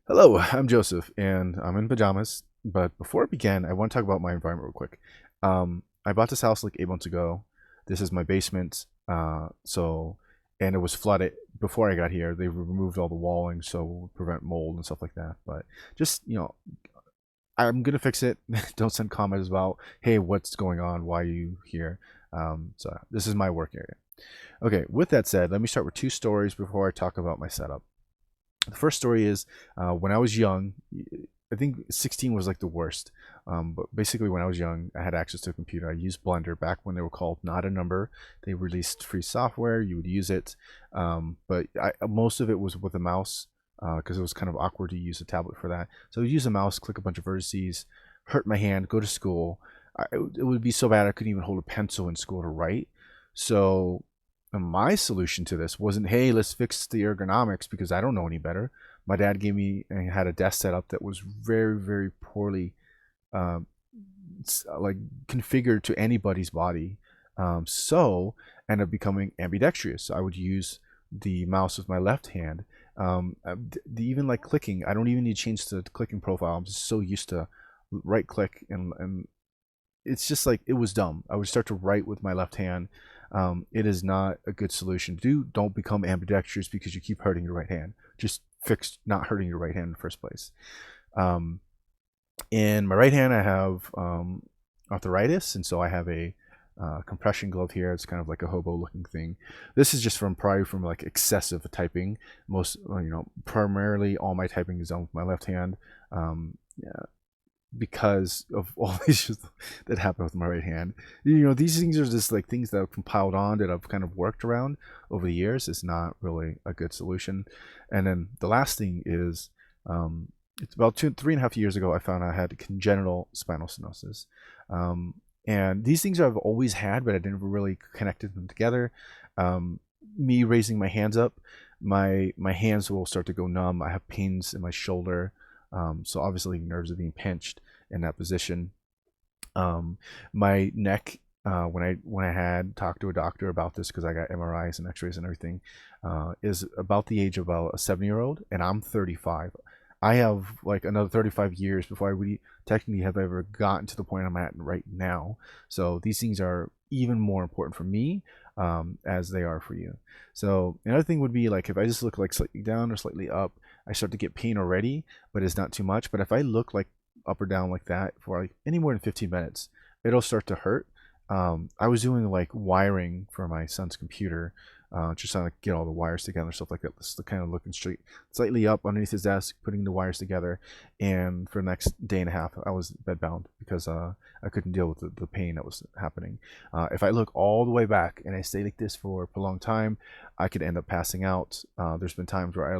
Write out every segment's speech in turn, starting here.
Hello, I'm Joseph, and I'm in pajamas. But before I begin, I want to talk about my environment real quick. I bought this house like 8 months ago. This is my basement. And it was flooded before I got here. They removed all the walling so prevent mold and stuff like that. But just I'm gonna fix it. Don't send comments about, hey, what's going on? Why are you here? So this is my work area. Okay. With that said, let me start with two stories before I talk about my setup. The first story is when I was young. I think 16 was like the worst. But basically, when I was young, I had access to a computer. I used Blender back when they were called Not a Number. They released free software. You would use it, most of it was with a mouse because it was kind of awkward to use a tablet for that. So I would use a mouse, click a bunch of vertices, hurt my hand, go to school. It would be so bad I couldn't even hold a pencil in school to write. So my solution to this wasn't, hey, let's fix the ergonomics because I don't know any better. My dad gave me and had a desk setup that was very, very poorly um, like configured to anybody's body. So ended up becoming ambidextrous. I would use the mouse with my left hand. Even like clicking, I don't even need to change the clicking profile. I'm just so used to right click and it's just like it was dumb. I would start to write with my left hand. It is not a good solution. Don't become ambidextrous because you keep hurting your right hand. Just fix not hurting your right hand in the first place. Um, in my right hand, I have arthritis, and so I have a compression glove here. It's kind of like a hobo-looking thing. This is just probably from like excessive typing. Primarily all my typing is done with my left hand. Yeah, because of all these issues that happen with my right hand. These things are just like things that have compiled on that I've kind of worked around over the years. It's not really a good solution. And then the last thing is, it's about 3.5 years ago, I found I had congenital spinal stenosis. And these things I've always had, but I never really connected them together. Me raising my hands up, my hands will start to go numb. I have pains in my shoulder. So obviously nerves are being pinched in that position. My neck, when I had talked to a doctor about this because I got MRIs and X-rays and everything, is about the age of about a 7-year-old, and I'm 35. I have like another 35 years before I really technically have ever gotten to the point I'm at right now. So these things are even more important for me as they are for you. So another thing would be like if I just look like slightly down or slightly up, I start to get pain already, but it's not too much. But if I look like up or down like that for like any more than 15 minutes, it'll start to hurt. I was doing like wiring for my son's computer, just trying to get all the wires together, stuff like that. Just kind of looking straight, slightly up underneath his desk, putting the wires together. And for the next day and a half, I was bedbound because I couldn't deal with the pain that was happening. If I look all the way back and I stay like this for a prolonged time, I could end up passing out. There's been times where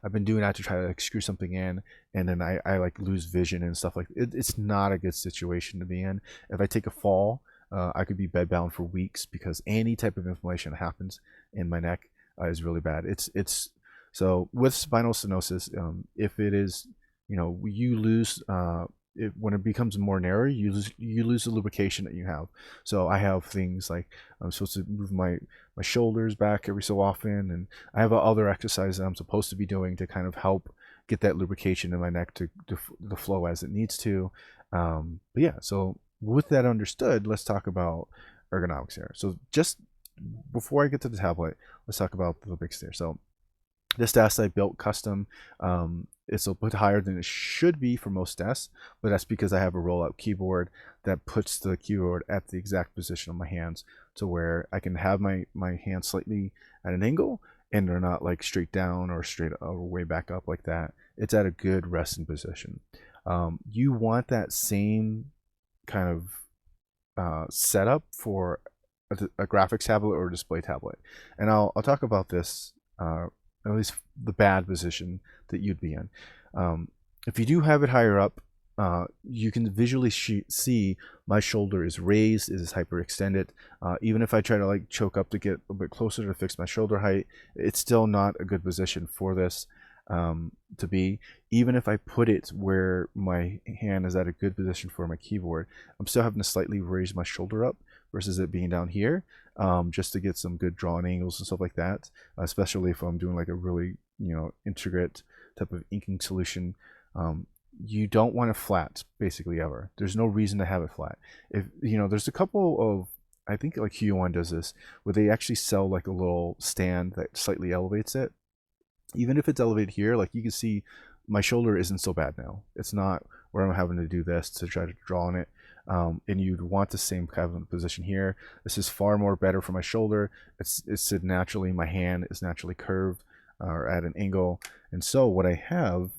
I've been doing that to try to like screw something in, and then I like lose vision and stuff like it. It's not a good situation to be in. If I take a fall, I could be bedbound for weeks because any type of inflammation that happens in my neck is really bad. It's so with spinal stenosis, if it is, you lose. When it becomes more narrow, you lose the lubrication that you have. So I have things like I'm supposed to move my shoulders back every so often, and I have other exercises that I'm supposed to be doing to kind of help get that lubrication in my neck to flow as it needs to. But yeah, so with that understood, let's talk about ergonomics here. So just before I get to the tablet, let's talk about the big stair. So this desk I built custom. It's a bit higher than it should be for most desks, but that's because I have a rollout keyboard that puts the keyboard at the exact position of my hands to where I can have my hands slightly at an angle and they're not like straight down or straight or way back up like that. It's at a good resting position. You want that same kind of setup for a graphics tablet or a display tablet, and I'll talk about this, at least the bad position that you'd be in. If you do have it higher up, you can visually see my shoulder is raised, is hyperextended. Even if I try to like choke up to get a bit closer to fix my shoulder height, it's still not a good position for this to be. Even if I put it where my hand is at a good position for my keyboard, I'm still having to slightly raise my shoulder up versus it being down here, just to get some good drawing angles and stuff like that, especially if I'm doing like a really intricate type of inking solution, you don't want it flat basically ever. There's no reason to have it flat. If there's a couple of, I think like Q1 does this, where they actually sell like a little stand that slightly elevates it. Even if it's elevated here, like you can see my shoulder isn't so bad now. It's not where I'm having to do this to try to draw on it. And you'd want the same kind of position here. This is far more better for my shoulder. It's naturally, my hand is naturally curved or at an angle. And so what I have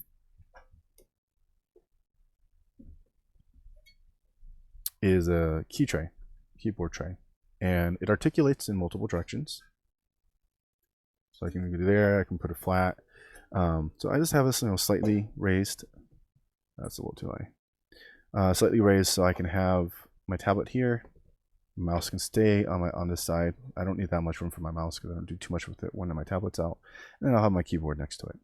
is a keyboard tray, and it articulates in multiple directions. So I can go there, I can put it flat. So I just have this slightly raised. That's a little too high. Slightly raised so I can have my tablet here. My mouse can stay on this side. I don't need that much room for my mouse because I don't do too much with it when my tablet's out. And then I'll have my keyboard next to it.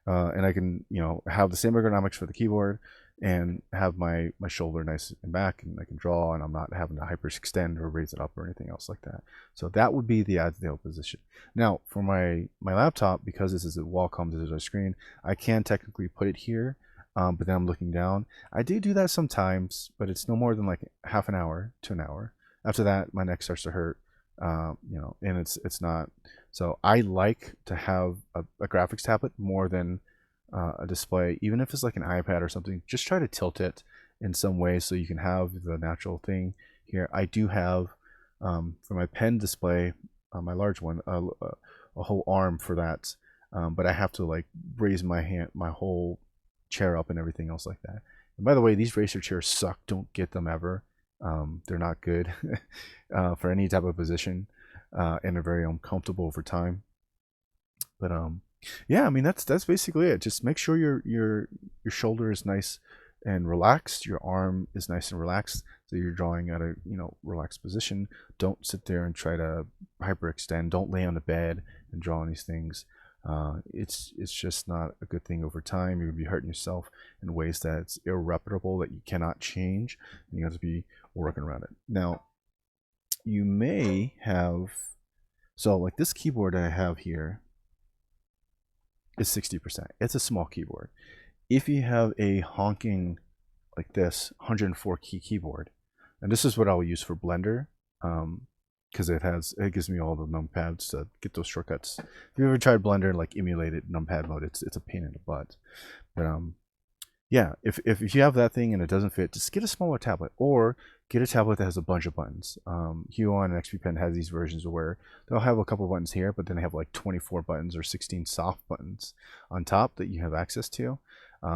And I can have the same ergonomics for the keyboard and have my shoulder nice and back, and I can draw, and I'm not having to hyperextend or raise it up or anything else like that. So that would be the ideal position. Now for my laptop, because this is a Wacom digital screen, I can technically put it here, but then I'm looking down. I do that sometimes, but it's no more than like half an hour to an hour. After that, my neck starts to hurt, and it's not. So I like to have a graphics tablet more than a display, even if it's like an iPad or something. Just try to tilt it in some way so you can have the natural thing here. I do have for my pen display, my large one, a whole arm for that, but I have to like raise my whole chair up and everything else like that. And by the way, these racer chairs suck. Don't get them ever. They're not good for any type of position, and they're very uncomfortable over time. But yeah, I mean that's basically it. Just make sure your shoulder is nice and relaxed. Your arm is nice and relaxed, so you're drawing at a relaxed position. Don't sit there and try to hyperextend. Don't lay on the bed and draw on these things. It's just not a good thing over time. You're gonna be hurting yourself in ways that's irreparable, that you cannot change, and you have to be working around it. Now, you may have, so like this keyboard that I have here is 60%. It's a small keyboard. If you have a honking like this 104 key keyboard, and this is what I'll use for Blender, because it gives me all the numpads to get those shortcuts. If you ever tried Blender and like emulated numpad mode, it's a pain in the butt. But yeah, if you have that thing and it doesn't fit, just get a smaller tablet, or get a tablet that has a bunch of buttons. Huon and XP Pen has these versions where they'll have a couple of buttons here, but then they have like 24 buttons or 16 soft buttons on top that you have access to.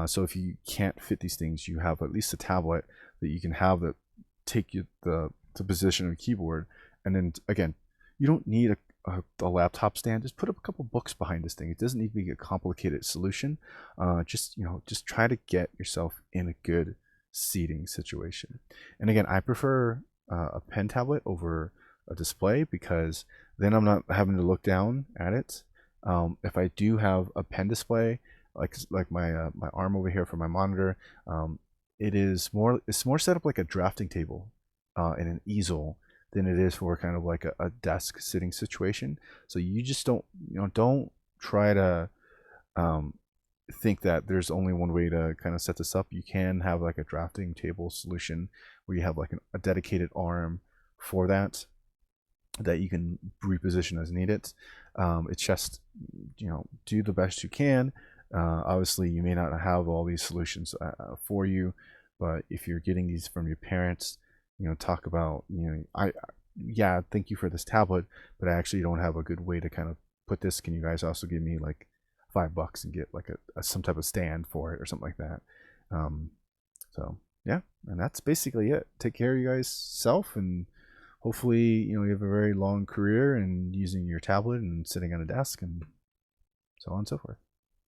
So if you can't fit these things, you have at least a tablet that you can have that take you the position of the keyboard. And then again, you don't need a laptop stand. Just put up a couple books behind this thing. It doesn't need to be a complicated solution. Just try to get yourself in a good seating situation. And again, I prefer a pen tablet over a display, because then I'm not having to look down at it. If I do have a pen display, like my arm over here for my monitor, it's more set up like a drafting table and an easel than it is for kind of like a desk sitting situation. So you just don't try to think that there's only one way to kind of set this up. You can have like a drafting table solution where you have like a dedicated arm for that you can reposition as needed. It's just do the best you can. Obviously you may not have all these solutions for you, but if you're getting these from your parents, talk about, yeah, thank you for this tablet, but I actually don't have a good way to kind of put this. Can you guys also give me like $5 and get like some type of stand for it or something like that? So yeah, and that's basically it. Take care of you guys self, and hopefully you have a very long career in using your tablet and sitting on a desk and so on and so forth.